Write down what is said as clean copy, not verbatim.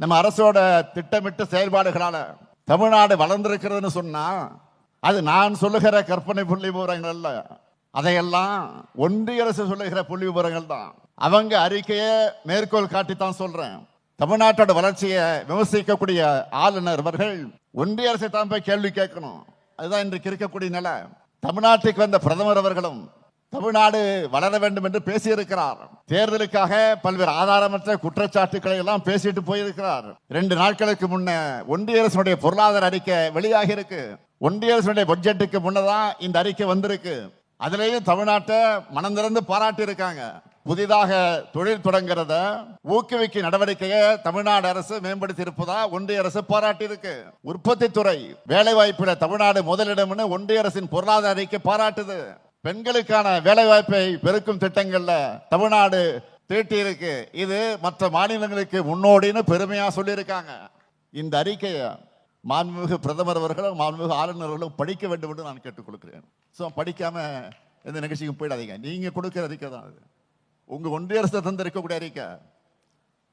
நம்ம அரசோட திட்டமிட்ட செயல்பாடுகளால தமிழ்நாடு வளர்ந்திருக்கிறதுன்னு சொன்னா அது நான் சொல்லுகிற கற்பனை புள்ளி விவரங்கள் அல்ல. அதையெல்லாம் ஒன்றிய அரசு சொல்லுகிற புள்ளி விவரங்கள் தான். அவங்க அறிக்கையை மேற்கோள் காட்டித்தான் சொல்றேன். தமிழ்நாட்டோட வளர்ச்சியை விமர்சிக்கக்கூடிய ஆளுநர் அவர்கள் ஒன்றிய அரசை தான் போய் கேள்வி கேட்கணும். அதுதான் இன்றைக்கு இருக்கக்கூடிய நிலை. தமிழ்நாட்டுக்கு வந்த பிரதமர் அவர்களும் தமிழ்நாடு வளர வேண்டும் என்று பேசியிருக்கிறார். தேர்தலுக்காக பல்வேறு ஆதாரமற்ற குற்றச்சாட்டுக்களை எல்லாம் பேசிட்டு போயிருக்கிறார். 2 நாட்களுக்கு முன்ன ஒன்றிய அரசுடைய பொருளாதார அறிக்கை வெளியாகி இருக்கு. ஒன்றிய அரசுடைய பட்ஜெட்டுக்கு முன்னதான் இந்த அறிக்கை வந்திருக்கு. அதுலேயும் தமிழ்நாட்டை மனம் திறந்து பாராட்டி இருக்காங்க. புதிதாக தொழில் தொடங்குறத ஊக்குவிக்கும் நடவடிக்கையை தமிழ்நாடு அரசு மேம்படுத்தி இருப்பதா ஒன்றிய அரசு பாராட்டி இருக்கு. உற்பத்தி துறை வேலை வாய்ப்புல தமிழ்நாடு முதலிடம்னு ஒன்றிய அரசின் பொருளாதார அறிக்கை பாராட்டுது. பெண்களுக்கான வேலை வாய்ப்பை பெருக்கும் திட்டங்கள்ல தமிழ்நாடு தீட்டி இருக்கு. இது மற்ற மாநிலங்களுக்கு முன்னோடின்னு பெருமையா சொல்லியிருக்காங்க. இந்த அறிக்கையை மாண்புமிகு பிரதமர் அவர்களும் மாண்புமிகு ஆளுநர்களும் படிக்க வேண்டும் என்று நான் கேட்டுக் கொடுக்கிறேன். படிக்காம எந்த நிகழ்ச்சிக்கும் போயிடாதீங்க. நீங்க கொடுக்கிற அறிக்கை தான் அது. உங்க ஒன்றிய அரசு தந்திருக்கக்கூடிய அறிக்கை.